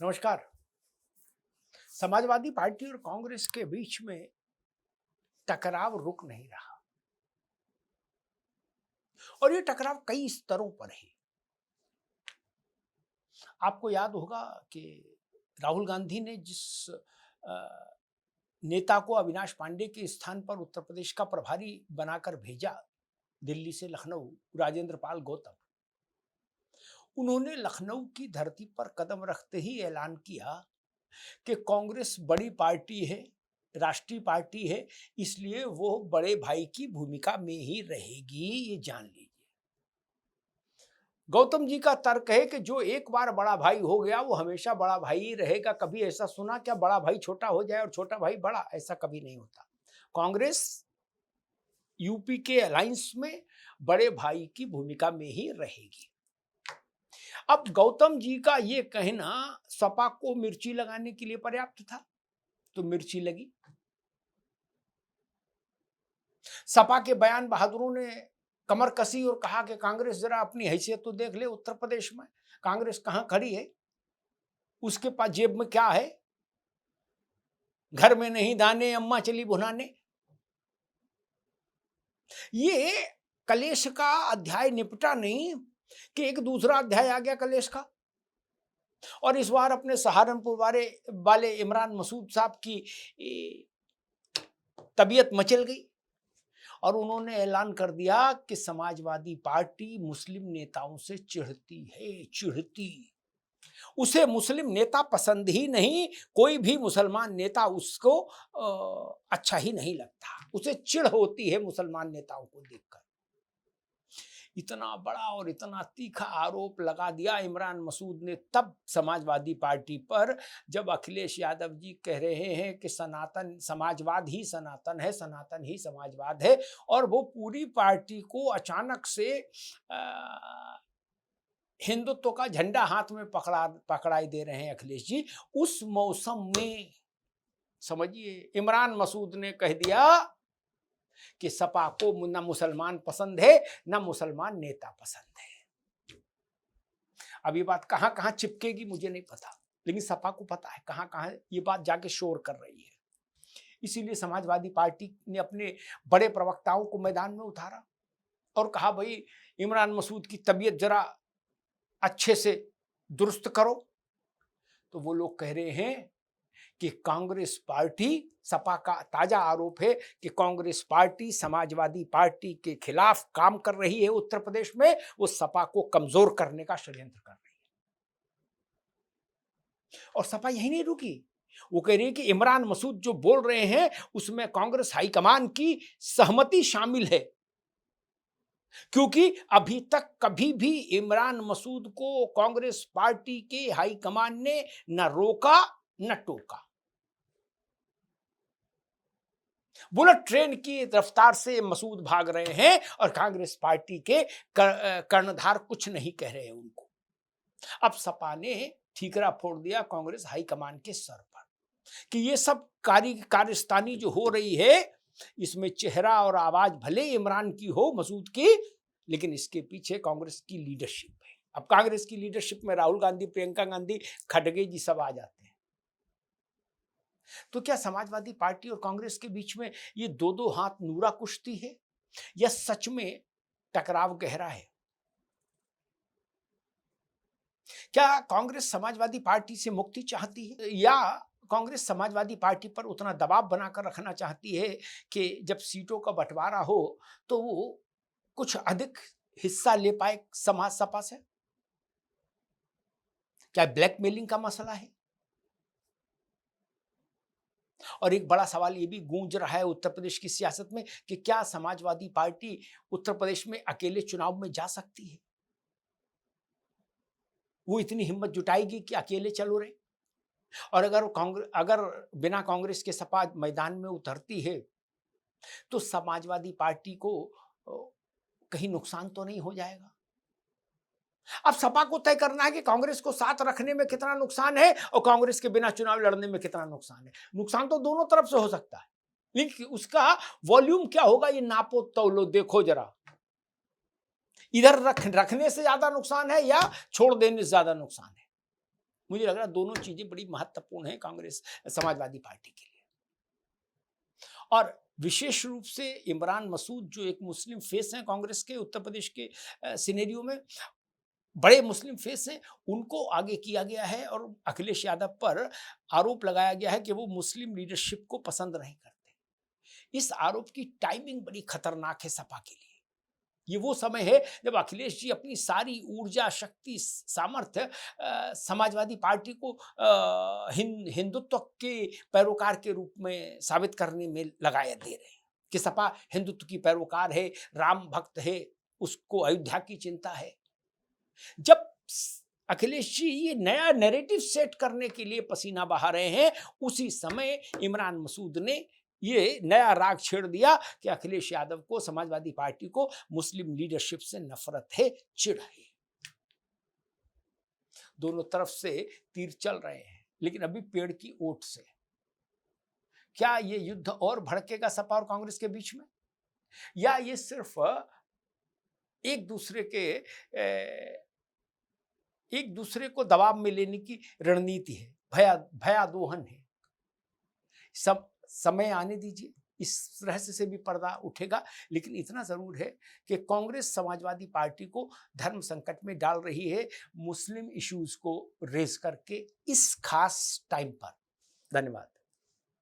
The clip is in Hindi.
नमस्कार। समाजवादी पार्टी और कांग्रेस के बीच में टकराव रुक नहीं रहा और ये टकराव कई स्तरों पर है। आपको याद होगा कि राहुल गांधी ने जिस अ, नेता को अविनाश पांडे के स्थान पर उत्तर प्रदेश का प्रभारी बनाकर भेजा दिल्ली से लखनऊ, राजेंद्र पाल गौतम, उन्होंने लखनऊ की धरती पर कदम रखते ही ऐलान किया कि कांग्रेस बड़ी पार्टी है, राष्ट्रीय पार्टी है, इसलिए वो बड़े भाई की भूमिका में ही रहेगी, ये जान लीजिए। गौतम जी का तर्क है कि जो एक बार बड़ा भाई हो गया वो हमेशा बड़ा भाई ही रहेगा। कभी ऐसा सुना क्या बड़ा भाई छोटा हो जाए और छोटा भाई बड़ा? ऐसा कभी नहीं होता। कांग्रेस यूपी के अलायंस में बड़े भाई की भूमिका में ही रहेगी। अब गौतम जी का ये कहना सपा को मिर्ची लगाने के लिए पर्याप्त था, तो मिर्ची लगी। सपा के बयान बहादुरों ने कमर कसी और कहा कि कांग्रेस जरा अपनी हैसियत तो देख ले। उत्तर प्रदेश में कांग्रेस कहां खड़ी है, उसके पास जेब में क्या है? घर में नहीं दाने, अम्मा चली भुनाने। ये कलेश का अध्याय निपटा नहीं कि एक दूसरा अध्याय आ गया कलेश का। और इस बार अपने सहारनपुर वाले इमरान मसूद साहब की तबीयत मचल गई और उन्होंने ऐलान कर दिया कि समाजवादी पार्टी मुस्लिम नेताओं से चिढ़ती। उसे मुस्लिम नेता पसंद ही नहीं, कोई भी मुसलमान नेता उसको अच्छा ही नहीं लगता, उसे चिढ़ होती है मुसलमान नेताओं को देखकर। इतना बड़ा और इतना तीखा आरोप लगा दिया इमरान मसूद ने तब समाजवादी पार्टी पर, जब अखिलेश यादव जी कह रहे हैं कि सनातन समाजवाद ही सनातन है, सनातन ही समाजवाद है, और वो पूरी पार्टी को अचानक से हिंदुत्व का झंडा हाथ में पकड़ाई दे रहे हैं अखिलेश जी। उस मौसम में समझिए इमरान मसूद ने कह दिया कि सपा को न मुसलमान पसंद है, न मुसलमान नेता पसंद है। अब ये बात कहां कहां चिपकेगी मुझे नहीं पता, लेकिन सपा को पता है कहां कहां ये बात जाके शोर कर रही है। इसीलिए समाजवादी पार्टी ने अपने बड़े प्रवक्ताओं को मैदान में उतारा और कहा, भाई इमरान मसूद की तबीयत जरा अच्छे से दुरुस्त करो। तो वो लोग कह रहे हैं कि कांग्रेस पार्टी, सपा का ताजा आरोप है कि कांग्रेस पार्टी समाजवादी पार्टी के खिलाफ काम कर रही है उत्तर प्रदेश में, वो सपा को कमजोर करने का षड्यंत्र कर रही है। और सपा यही नहीं रुकी, वो कह रही है कि इमरान मसूद जो बोल रहे हैं उसमें कांग्रेस हाईकमान की सहमति शामिल है, क्योंकि अभी तक कभी भी इमरान मसूद को कांग्रेस पार्टी के हाईकमान ने न रोका न टोका। बुलेट ट्रेन की रफ्तार से मसूद भाग रहे हैं और कांग्रेस पार्टी के कर्णधार कुछ नहीं कह रहे हैं उनको। अब सपा ने ठीकरा फोड़ दिया कांग्रेस हाईकमान के सर पर कि ये सब कारिस्तानी जो हो रही है, इसमें चेहरा और आवाज भले इमरान की हो, मसूद की, लेकिन इसके पीछे कांग्रेस की लीडरशिप है। अब कांग्रेस की लीडरशिप में राहुल गांधी, प्रियंका गांधी, खड़गे जी सब आ जाते हैं। तो क्या समाजवादी पार्टी और कांग्रेस के बीच में ये दो दो हाथ नूरा कुश्ती है, या सच में टकराव गहरा है? क्या कांग्रेस समाजवादी पार्टी से मुक्ति चाहती है, या कांग्रेस समाजवादी पार्टी पर उतना दबाव बनाकर रखना चाहती है कि जब सीटों का बंटवारा हो तो वो कुछ अधिक हिस्सा ले पाए सपा से? क्या ब्लैकमेलिंग का मसला है? और एक बड़ा सवाल ये भी गूंज रहा है उत्तर प्रदेश की सियासत में कि क्या समाजवादी पार्टी उत्तर प्रदेश में अकेले चुनाव में जा सकती है? वो इतनी हिम्मत जुटाएगी कि अकेले चलो रहे? और अगर बिना कांग्रेस के सपा मैदान में उतरती है तो समाजवादी पार्टी को कहीं नुकसान तो नहीं हो जाएगा? अब सपा को तय करना है कि कांग्रेस को साथ रखने में कितना नुकसान है और कांग्रेस के बिना चुनाव लड़ने में कितना नुकसान है। नुकसान तो दोनों तरफ से हो सकता है, लेकिन उसका वॉल्यूम क्या होगा ये नापो तौलो, देखो जरा। इधर रखने से ज्यादा नुकसान है या छोड़ देने से ज्यादा नुकसान है? मुझे लग रहा है दोनों चीजें बड़ी महत्वपूर्ण हैं कांग्रेस समाजवादी पार्टी के लिए। और विशेष रूप से इमरान मसूद जो एक मुस्लिम फेस हैं कांग्रेस के उत्तर प्रदेश के सिनेरियो में, बड़े मुस्लिम फेस हैं, उनको आगे किया गया है और अखिलेश यादव पर आरोप लगाया गया है कि वो मुस्लिम लीडरशिप को पसंद नहीं करते। इस आरोप की टाइमिंग बड़ी खतरनाक है सपा के लिए। ये वो समय है जब अखिलेश जी अपनी सारी ऊर्जा, शक्ति, सामर्थ्य समाजवादी पार्टी को हिंदुत्व के पैरोकार के रूप में साबित करने में लगाए दे रहे हैं कि सपा हिंदुत्व की पैरोकार है, राम भक्त है, उसको अयोध्या की चिंता है। जब अखिलेश जी ये नया नैरेटिव सेट करने के लिए पसीना बहा रहे हैं, उसी समय इमरान मसूद ने ये नया राग छेड़ दिया कि अखिलेश यादव को, समाजवादी पार्टी को मुस्लिम लीडरशिप से नफरत है, चिढ़ है। दोनों तरफ से तीर चल रहे हैं, लेकिन अभी पेड़ की ओट से। क्या ये युद्ध और भड़केगा सपा और कांग्रेस के बीच में, या ये सिर्फ एक दूसरे को दबाव में लेने की रणनीति है, भयादोहन है? सब समय आने दीजिए, इस रहस्य से भी पर्दा उठेगा। लेकिन इतना जरूर है कि कांग्रेस समाजवादी पार्टी को धर्म संकट में डाल रही है, मुस्लिम इश्यूज को रेज करके इस खास टाइम पर। धन्यवाद।